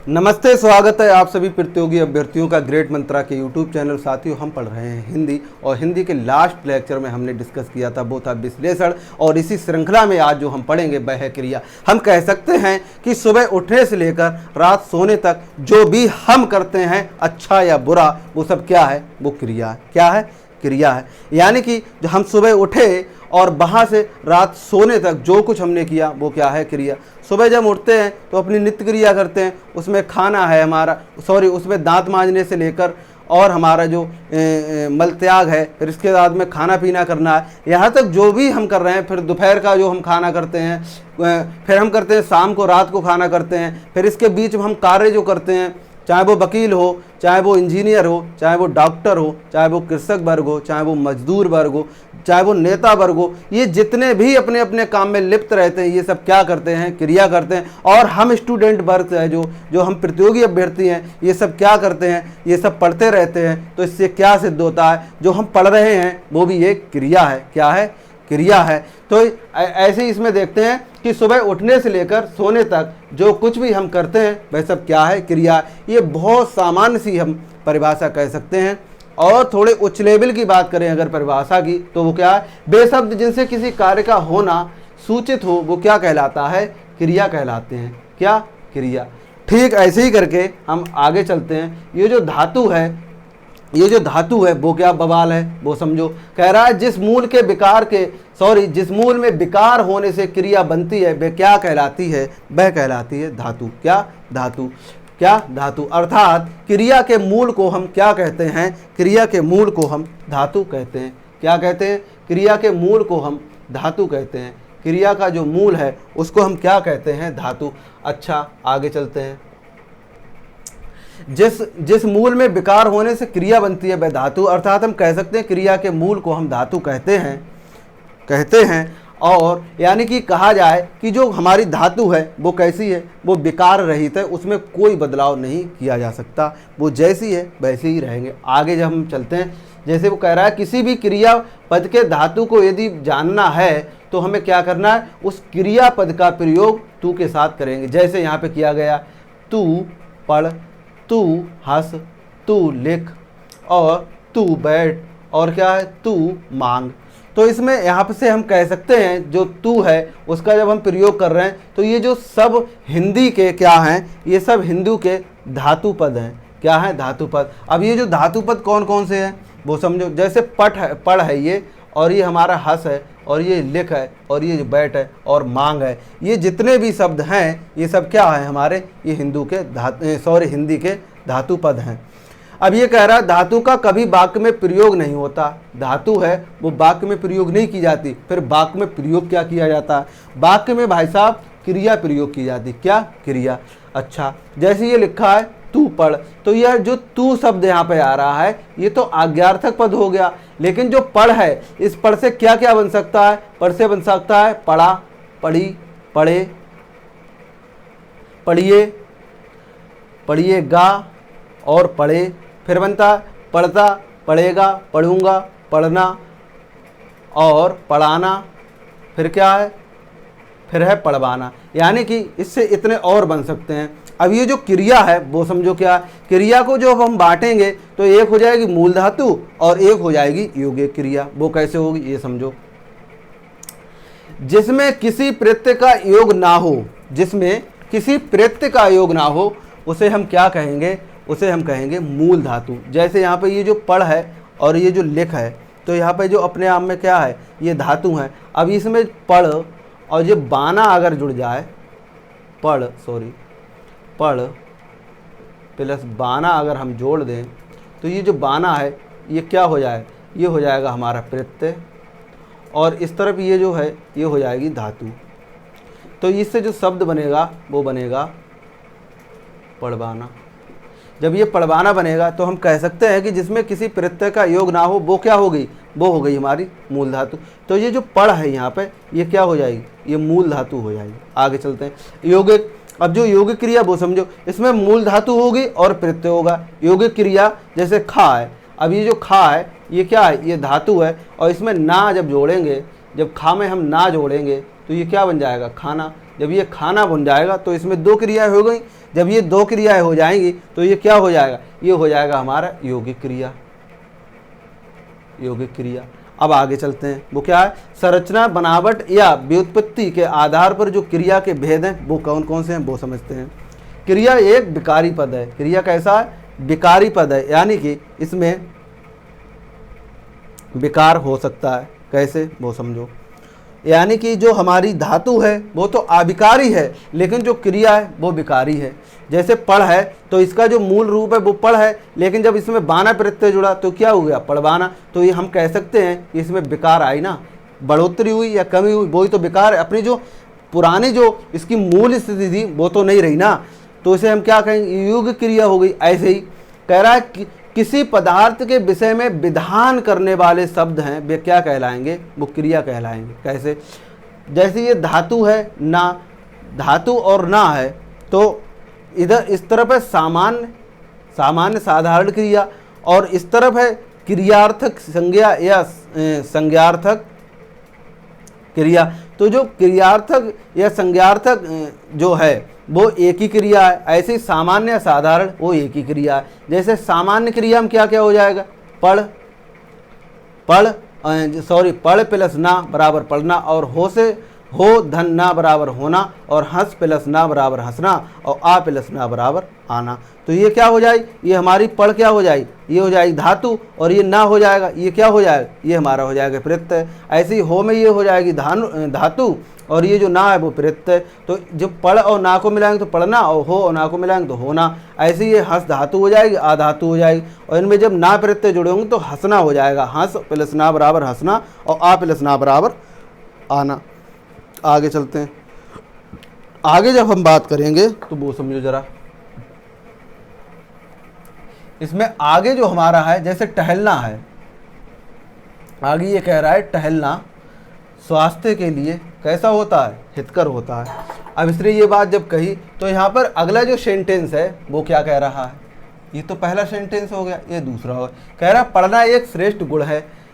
नमस्ते, स्वागत है आप सभी प्रतियोगी अभ्यर्थियों का ग्रेट मंत्रा के यूट्यूब चैनल। साथियों, हम पढ़ रहे हैं हिंदी और हिंदी के लास्ट लेक्चर में हमने डिस्कस किया था वो था विश्लेषण, और इसी श्रृंखला में आज जो हम पढ़ेंगे वह है क्रिया। हम कह सकते हैं कि सुबह उठने से लेकर रात सोने तक जो भी हम करते हैं, अच्छा या बुरा, वो सब क्या है? वो क्रिया है। क्या है? क्रिया है। यानी कि जो हम सुबह उठे और वहाँ से रात सोने तक जो कुछ हमने किया वो क्या है? क्रिया। सुबह जब उठते हैं तो अपनी नित्य क्रिया करते हैं, उसमें खाना है हमारा, उसमें दांत मांजने से लेकर और हमारा जो मल त्याग है, फिर इसके बाद में खाना पीना करना है, यहाँ तक जो भी हम कर रहे हैं। फिर दोपहर का जो हम खाना करते हैं, फिर हम करते हैं शाम को, रात को खाना करते हैं। फिर इसके बीच में हम कार्य जो करते हैं, चाहे वो वकील हो, चाहे वो इंजीनियर हो, चाहे वो डॉक्टर हो, चाहे वो कृषक वर्ग हो, चाहे वो मजदूर वर्ग हो, चाहे वो नेता वर्ग हो, ये जितने भी अपने अपने काम में लिप्त रहते हैं, ये सब क्या करते हैं? क्रिया करते हैं। और हम स्टूडेंट वर्ग है, जो हम प्रतियोगी अभ्यर्थी हैं, ये सब क्या करते हैं? ये सब पढ़ते रहते हैं। तो इससे क्या सिद्ध होता है? जो हम पढ़ रहे हैं वो भी एक क्रिया है। क्या है? क्रिया है। तो ऐसे ही इसमें देखते हैं कि सुबह उठने से लेकर सोने तक जो कुछ भी हम करते हैं वह सब क्या है? क्रिया। ये बहुत सामान्य सी हम परिभाषा कह सकते हैं। और थोड़े उच्च लेवल की बात करें अगर परिभाषा की, तो वो क्या है? बेशब्द जिनसे किसी कार्य का होना सूचित हो वो क्या कहलाता है? क्रिया कहलाते हैं। क्या? क्रिया। ठीक ऐसे ही करके हम आगे चलते हैं। ये जो धातु है वो क्या बवाल है वो समझो। कह रहा है जिस मूल में विकार होने से क्रिया बनती है वह क्या कहलाती है? वह कहलाती है धातु। क्या? धातु। क्या? धातु। अर्थात क्रिया के मूल को हम क्या कहते हैं? क्रिया के मूल को हम धातु कहते हैं। क्या कहते हैं? क्रिया के मूल को हम धातु कहते हैं। क्रिया का जो मूल है उसको हम क्या कहते हैं? धातु। अच्छा, आगे चलते हैं। जिस मूल में विकार होने से क्रिया बनती है वह धातु। अर्थात हम कह सकते हैं क्रिया के मूल को हम धातु कहते हैं। और यानी कि कहा जाए कि जो हमारी धातु है वो कैसी है? वो विकार रहित है, उसमें कोई बदलाव नहीं किया जा सकता, वो जैसी है वैसे ही रहेंगे। आगे जब हम चलते हैं, जैसे वो कह रहा है किसी भी क्रिया पद के धातु को यदि जानना है तो हमें क्या करना है? उस क्रिया पद का प्रयोग तू के साथ करेंगे। जैसे यहाँ पे किया गया, तू पढ़, तू हंस, तू लिख, और तू बैठ, और क्या है? तू मांग। तो इसमें यहाँ से हम कह सकते हैं जो तू है उसका जब हम प्रयोग कर रहे हैं तो ये जो सब हिंदी के क्या हैं? ये सब हिंदू के धातु पद हैं। क्या है? धातु पद। अब ये जो धातु पद कौन कौन से हैं वो समझो। जैसे पढ़ है ये, और ये हमारा हंस है, और ये लिख है, और ये बैठ है, और मांग है। ये जितने भी शब्द हैं ये सब क्या है हमारे? ये हिंदी के धातु पद हैं। अब ये कह रहा है धातु का कभी वाक्य में प्रयोग नहीं होता। धातु है वो वाक्य में प्रयोग नहीं की जाती। फिर वाक्य में प्रयोग क्या किया जाता है? वाक्य में भाई साहब क्रिया प्रयोग की जाती। क्या? क्रिया। अच्छा, जैसे ये लिखा है तू पढ़, तो यह जो तू शब्द यहाँ पे आ रहा है ये तो आज्ञार्थक पद हो गया। लेकिन जो पढ़ है, इस पढ़ से क्या क्या बन सकता है? पढ़ से बन सकता है पढ़ा, पढ़ी, पढ़े, पढ़िए, पढ़िएगा, और पढ़े। फिर बनता पढ़ता, पढ़ेगा, पढ़ूंगा, पढ़ना, और पढ़ाना। फिर क्या है? फिर है पढ़वाना। यानी कि इससे इतने और बन सकते हैं। अब ये जो क्रिया है वो समझो क्या? क्रिया को जो हम बांटेंगे तो एक हो जाएगी मूल धातु और एक हो जाएगी यौगिक क्रिया। वो कैसे होगी ये समझो। जिसमें किसी प्रत्यय का योग ना हो, जिसमें किसी प्रत्यय का योग ना हो, उसे हम क्या कहेंगे? उसे हम कहेंगे मूल धातु। जैसे यहाँ पे ये जो पढ़ है और ये जो लिख है, तो यहाँ पे जो अपने आप में क्या है? ये धातु है। अब इसमें पढ़ और ये बाना अगर जुड़ जाए, पढ़ प्लस बाना अगर हम जोड़ दें तो ये जो बाना है ये क्या हो जाए? ये हो जाएगा हमारा प्रत्यय, और इस तरफ ये जो है ये हो जाएगी धातु। तो इससे जो शब्द बनेगा वो बनेगा पढ़वाना। जब ये पढ़वाना बनेगा तो हम कह सकते हैं कि जिसमें किसी प्रत्यय का योग ना हो वो क्या हो गई? वो हो गई हमारी मूल धातु। तो ये जो पढ़ है यहाँ पे ये क्या हो जाएगी? ये मूल धातु हो जाएगी। आगे चलते हैं। यौगिक। अब जो यौगिक क्रिया वो समझो, इसमें मूल धातु होगी और प्रत्यय होगा। यौगिक क्रिया जैसे खा है, अब ये जो खा है ये क्या है? ये धातु है, और इसमें ना जब जोड़ेंगे, जब खा में हम ना जोड़ेंगे तो ये क्या बन जाएगा? खाना। जब ये खाना बन जाएगा तो इसमें 2 क्रियाएं हो गई। जब ये 2 क्रियाएं हो जाएंगी तो ये क्या हो जाएगा, ये हो जाएगा हमारा यौगिक क्रिया। यौगिक क्रिया। अब आगे चलते हैं, वो क्या है, संरचना, बनावट या व्युत्पत्ति के आधार पर जो क्रिया के भेद हैं वो कौन कौन से हैं वो समझते हैं। क्रिया एक विकारी पद है। क्रिया कैसा है, विकारी पद है, यानी कि इसमें विकार हो सकता है। कैसे वो समझो, यानी कि जो हमारी धातु है वो तो अविकारी है, लेकिन जो क्रिया है वो विकारी है। जैसे पढ़ है तो इसका जो मूल रूप है वो पढ़ है, लेकिन जब इसमें बाना प्रत्यय जुड़ा तो क्या हो गया, पढ़वाना। तो ये हम कह सकते हैं कि इसमें विकार आई ना, बढ़ोतरी हुई या कमी हुई, वही तो विकार है। अपनी जो पुरानी जो इसकी मूल स्थिति थी वो तो नहीं रही ना, तो इसे हम क्या कहेंगे, युग क्रिया हो गई। ऐसे ही कह रहा है कि किसी पदार्थ के विषय में विधान करने वाले शब्द हैं वे क्या कहलाएंगे, वो क्रिया कहलाएंगे। कैसे, जैसे ये धातु है ना, धातु और ना है, तो इधर इस तरफ है सामान्य, सामान्य साधारण क्रिया, और इस तरफ है क्रियार्थक संज्ञा या संज्ञार्थक क्रिया। तो जो क्रियार्थक या संज्ञार्थक जो है वो एक ही क्रिया है। ऐसे ही सामान्य या साधारण वो एक ही क्रिया है। जैसे सामान्य क्रिया में क्या क्या हो जाएगा, पढ़, पढ़ प्लस ना बराबर पढ़ना, और हो से हो धन ना बराबर होना, और हंस प्लस ना बराबर हंसना, और आ प्लस ना बराबर आना। तो ये क्या हो जाएगी, ये हमारी पढ़ क्या हो जाएगी, ये हो जाएगी धातु, और ये ना हो जाएगा, ये क्या हो जाएगा, ये हमारा हो जाएगा प्रत्यय। ऐसे ही हो में ये हो जाएगी धातु, और ये जो ना है वो प्रत्यय। तो जब पढ़ और ना को मिलाएंगे तो पढ़ना, और हो और ना को मिलाएंगे तो होना। ऐसे ही ये हंस धातु हो जाएगी, आ धातु हो जाएगी, और इनमें जब ना प्रत्यय जुड़े होंगे तो हंसना हो जाएगा, हंस प्लस ना बराबर हंसना, और आ प्लस ना बराबर आना। आगे चलते हैं, आगे जब हम बात करेंगे तो वो समझो जरा। इसमें आगे जो हमारा है, जैसे टहलना है, आगे ये कह रहा है टहलना स्वास्थ्य के लिए कैसा होता है, हितकर होता है। अब इसलिए ये बात जब कही तो यहाँ पर अगला जो सेंटेंस है वो क्या कह रहा है, ये तो पहला सेंटेंस हो गया, ये दूसरा हो गया। कह रहा पढ़ना एक श्रेष्ठ गुण है,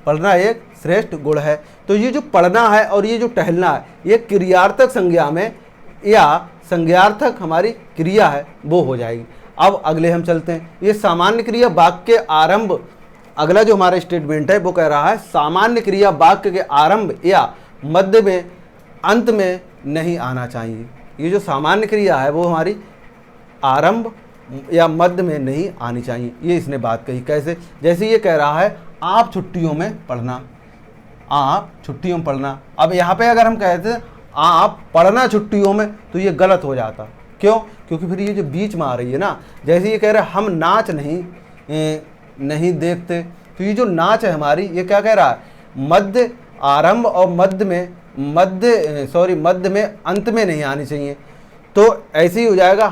पढ़ना एक श्रेष्ठ गुण है। तो ये जो पढ़ना है और ये जो टहलना है, ये क्रियार्थक संज्ञा में या संज्ञार्थक हमारी क्रिया है वो हो जाएगी। अब अगले हम चलते हैं, ये सामान्य क्रिया वाक्य के आरंभ, अगला जो हमारा स्टेटमेंट है वो कह रहा है सामान्य क्रिया वाक्य के आरंभ या मध्य में अंत में नहीं आना चाहिए। ये जो सामान्य क्रिया है वो हमारी आरंभ या मध्य में नहीं आनी चाहिए, ये इसने बात कही। कैसे, जैसे ये कह रहा है आप छुट्टियों में पढ़ना, आप छुट्टियों में पढ़ना। अब यहाँ पे अगर हम कहते हैं आप पढ़ना छुट्टियों में तो ये गलत हो जाता। क्यों, क्योंकि फिर ये जो बीच में आ रही है ना, जैसे ये कह रहा है हम नाच नहीं देखते, तो ये जो नाच है हमारी, ये क्या कह रहा है, मध्य आरंभ और मध्य में अंत में नहीं आनी चाहिए। तो ऐसे ही हो जाएगा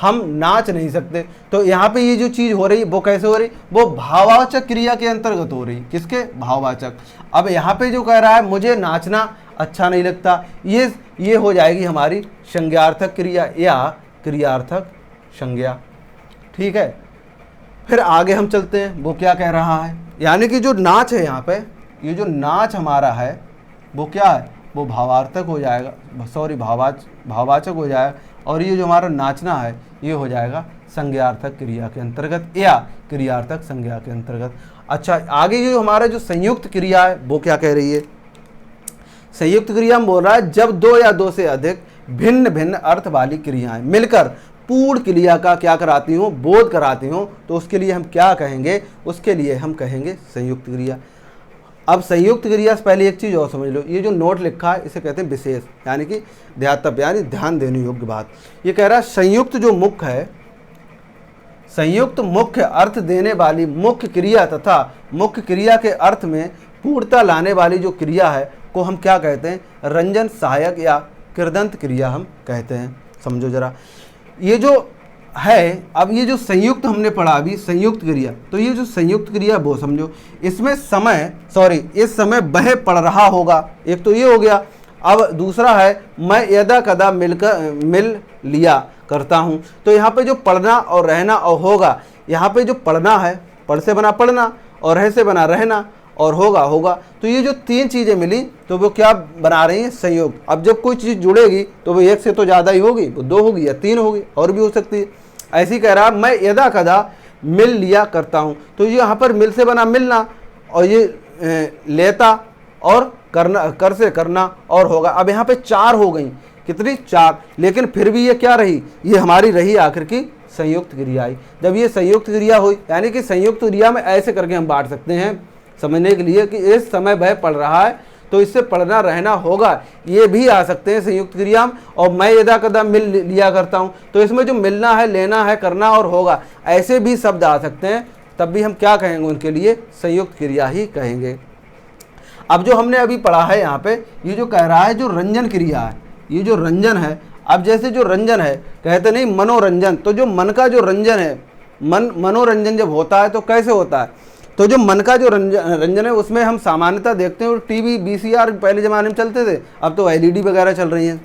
हम नाच नहीं सकते। तो यहाँ पे ये जो चीज़ हो रही वो कैसे हो रही, वो भाववाचक क्रिया के अंतर्गत हो रही, किसके, भाववाचक। अब यहाँ पे जो कह रहा है मुझे नाचना अच्छा नहीं लगता, ये हो जाएगी हमारी संज्ञार्थक क्रिया या क्रियार्थक संज्ञा। ठीक है, फिर आगे हम चलते हैं, वो क्या कह रहा है, यानी कि जो नाच है यहाँ पे, ये जो नाच हमारा है वो क्या है, वो भावार्थक हो जाएगा, भाववाचक हो जाएगा, और ये जो हमारा नाचना है ये हो जाएगा संज्ञार्थक क्रिया के अंतर्गत या क्रियार्थक संज्ञा के अंतर्गत। अच्छा, आगे ये हमारा जो संयुक्त क्रिया है वो क्या कह रही है, संयुक्त क्रिया में बोल रहा है जब दो या दो से अधिक भिन्न भिन्न अर्थ वाली क्रियाएं मिलकर पूर्ण क्रिया का क्या कराती हूँ, बोध कराती हूँ, तो उसके लिए हम क्या कहेंगे, उसके लिए हम कहेंगे संयुक्त क्रिया। अब संयुक्त क्रिया से पहले एक चीज़ और समझ लो, ये जो नोट लिखा है इसे कहते हैं विशेष, यानी कि ध्यातव्य, यानी ध्यान देने योग्य बात। ये कह रहा है संयुक्त जो मुख्य है, संयुक्त मुख्य अर्थ देने वाली मुख्य क्रिया तथा मुख्य क्रिया के अर्थ में पूर्णता लाने वाली जो क्रिया है को हम क्या कहते हैं, रंजन सहायक या कृदंत क्रिया हम कहते हैं। समझो जरा, ये जो है, अब ये जो संयुक्त हमने पढ़ा अभी संयुक्त क्रिया, तो ये जो संयुक्त क्रिया वो समझो, इसमें इस समय वह पढ़ रहा होगा, एक तो ये हो गया। अब दूसरा है मैं यदा कदा मिल लिया करता हूँ, तो यहाँ पे जो पढ़ना और रहना और होगा, यहाँ पे जो पढ़ना है, पढ़ से बना पढ़ना और रह से बना रहना, और होगा होगा। तो ये जो तीन चीज़ें मिली तो वो क्या बना रही हैं, संयुक्त। अब जब कोई चीज़ जुड़ेगी तो वो एक से तो ज़्यादा ही होगी, वो दो होगी या तीन होगी, और भी हो सकती है। ऐसे ही कह रहा मैं यदा कदा मिल लिया करता हूँ, तो ये यहाँ पर मिल से बना मिलना, और ये लेता और करना, कर से करना और होगा। अब यहाँ पे चार हो गई, कितनी, चार। लेकिन फिर भी ये क्या रही, ये हमारी रही आखिर की संयुक्त क्रिया आई। जब ये संयुक्त क्रिया हुई, यानी कि संयुक्त क्रिया में ऐसे करके हम बांट सकते हैं समझने के लिए कि इस समय वह पढ़ रहा है तो इससे पढ़ना रहना होगा, ये भी आ सकते हैं संयुक्त क्रिया में। और मैं यदा कदा मिल लिया करता हूँ, तो इसमें जो मिलना है, लेना है, करना और होगा, ऐसे भी शब्द आ सकते हैं, तब भी हम क्या कहेंगे उनके लिए, संयुक्त क्रिया ही कहेंगे। अब जो हमने अभी पढ़ा है यहाँ पे, ये जो कह रहा है जो रंजन क्रिया है, ये जो रंजन है, अब जैसे जो रंजन है, कहते नहीं मनोरंजन, तो जो मन का जो रंजन है, मनोरंजन जब होता है तो कैसे होता है, तो जो मन का जो रंजन है उसमें हम सामान्यतः देखते हैं, टीवी VCR पहले ज़माने में चलते थे, अब तो LED वगैरह चल रही हैं।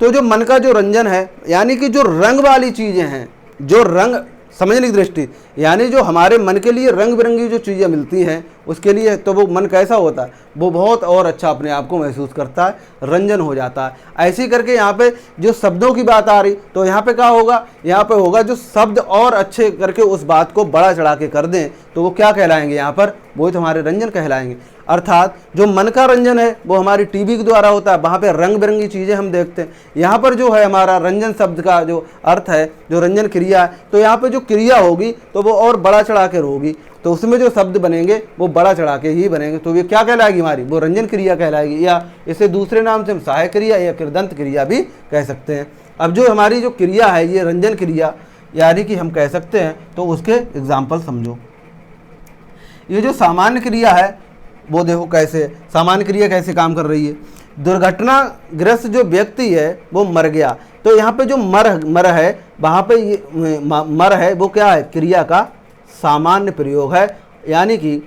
तो जो मन का जो रंजन है, यानी कि जो रंग वाली चीज़ें हैं, जो रंग समझने की दृष्टि, यानी जो हमारे मन के लिए रंग बिरंगी जो चीज़ें मिलती हैं उसके लिए, तो वो मन कैसा होता है, वो बहुत और अच्छा अपने आप को महसूस करता है, रंजन हो जाता है। ऐसे ही करके यहाँ पे जो शब्दों की बात आ रही, तो यहाँ पे क्या होगा, यहाँ पे होगा जो शब्द और अच्छे करके उस बात को बड़ा चढ़ा के कर दें, तो वो क्या कहलाएंगे यहाँ पर, वो तो हमारे रंजन कहलाएंगे। अर्थात जो मन का रंजन है वो हमारी टीवी के द्वारा होता है, वहाँ पे रंग बिरंगी चीज़ें हम देखते हैं। यहाँ पर जो है हमारा रंजन शब्द का जो अर्थ है, जो रंजन क्रिया है, तो यहाँ पे जो क्रिया होगी तो वो और बड़ा चढ़ा के होगी, तो उसमें जो शब्द बनेंगे वो बड़ा चढ़ा के ही बनेंगे, तो ये क्या कहलाएगी हमारी, वो रंजन क्रिया कहलाएगी, या इसे दूसरे नाम से हम सहायक क्रिया या कृदंत क्रिया भी कह सकते हैं। अब जो हमारी जो क्रिया है ये रंजन क्रिया यानी कि हम कह सकते हैं, तो उसके एग्जाम्पल समझो। ये जो सामान्य क्रिया है वो देखो कैसे, सामान्य क्रिया कैसे काम कर रही है। दुर्घटनाग्रस्त जो व्यक्ति है वो मर गया, तो यहाँ पे जो मर है, वहाँ पे ये मर है वो क्या है, क्रिया का सामान्य प्रयोग है। यानी कि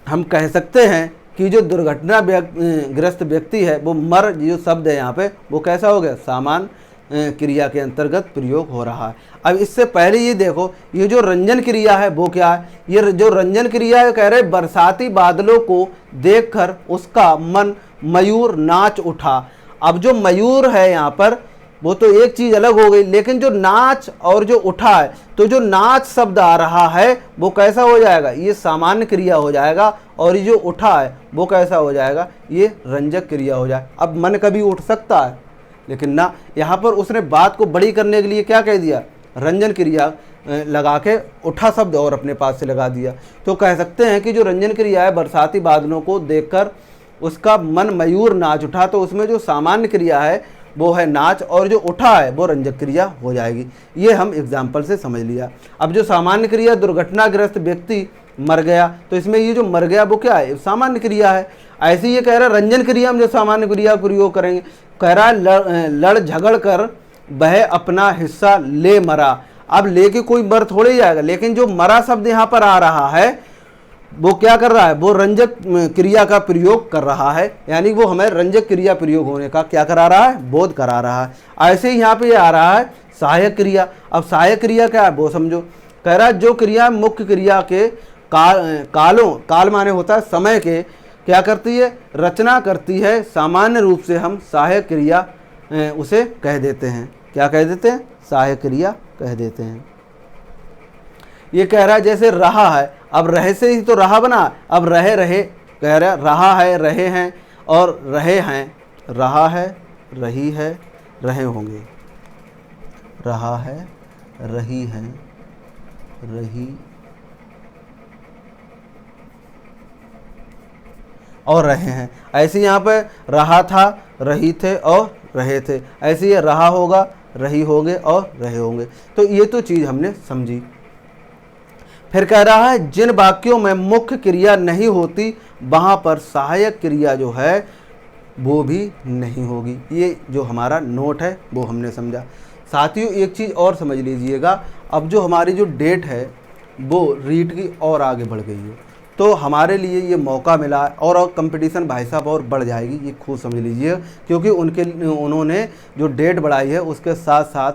हम कह सकते हैं कि जो दुर्घटनाग्रस्त व्यक्ति है वो मर, जो शब्द है यहाँ पे वो कैसा हो गया, सामान्य क्रिया के अंतर्गत प्रयोग हो रहा है। अब इससे पहले ये देखो, ये जो रंजन क्रिया है वो क्या है, ये जो रंजन क्रिया है कह रहे बरसाती बादलों को देखकर उसका मन मयूर नाच उठा। अब जो मयूर है यहाँ पर वो तो एक चीज़ अलग हो गई, लेकिन जो नाच और जो उठा है, तो जो नाच शब्द आ रहा है वो कैसा हो जाएगा, ये सामान्य क्रिया हो जाएगा, और ये जो उठा है वो कैसा हो जाएगा, ये रंजक क्रिया हो जाएगा। अब मन कभी उठ सकता है, लेकिन ना, यहाँ पर उसने बात को बड़ी करने के लिए क्या कह दिया, रंजन क्रिया लगा के उठा शब्द और अपने पास से लगा दिया। तो कह सकते हैं कि जो रंजन क्रिया है, बरसाती बादलों को देखकर उसका मन मयूर नाच उठा, तो उसमें जो सामान्य क्रिया है वो है नाच, और जो उठा है वो रंजक क्रिया हो जाएगी। ये हम एग्जाम्पल से समझ लिया। अब जो सामान्य क्रिया दुर्घटनाग्रस्त व्यक्ति मर गया, तो इसमें ये जो मर गया वो क्या है, सामान्य क्रिया है। ऐसे ये कह रहा है रंजन क्रिया में जो सामान्य क्रिया प्रयोग करेंगे, कह रहा है लड़ झगड़ कर वह अपना हिस्सा ले मरा। अब लेके कोई मर थोड़े ही जाएगा, लेकिन जो मरा शब्द यहाँ पर आ रहा है वो क्या कर रहा है, वो रंजक क्रिया का प्रयोग कर रहा है, यानी वो हमें रंजक क्रिया प्रयोग होने का क्या करा रहा है, बोध करा रहा है। ऐसे ही यहाँ पे आ रहा है सहायक क्रिया। अब सहायक क्रिया क्या है वो समझो, कह रहा है जो क्रिया मुख्य क्रिया के काल माने होता है समय के, क्या करती है, रचना करती है, सामान्य रूप से हम सहायक क्रिया उसे कह देते हैं। क्या कह देते हैं, सहायक क्रिया कह देते हैं। ये कह रहा है जैसे रहा है, अब रहे से ही तो रहा बना, अब रहे कह रहा है रहा है, रहे हैं और रहे हैं, रहा है, रही है, रहे होंगे, रहा है, रही है, रही और रहे हैं। ऐसे यहाँ पे रहा था, रही थे और रहे थे। ऐसे ये रहा होगा, रही होंगे और रहे होंगे। तो ये तो चीज़ हमने समझी। फिर कह रहा है जिन वाक्यों में मुख्य क्रिया नहीं होती वहाँ पर सहायक क्रिया जो है वो भी नहीं होगी। ये जो हमारा नोट है वो हमने समझा। साथियों एक चीज़ और समझ लीजिएगा, अब जो हमारी जो डेट है वो रीट की और आगे बढ़ गई है, तो हमारे लिए ये मौका मिला और कंपटीशन भाई साहब और बढ़ जाएगी, ये खूब समझ लीजिए। क्योंकि उन्होंने जो डेट बढ़ाई है उसके साथ साथ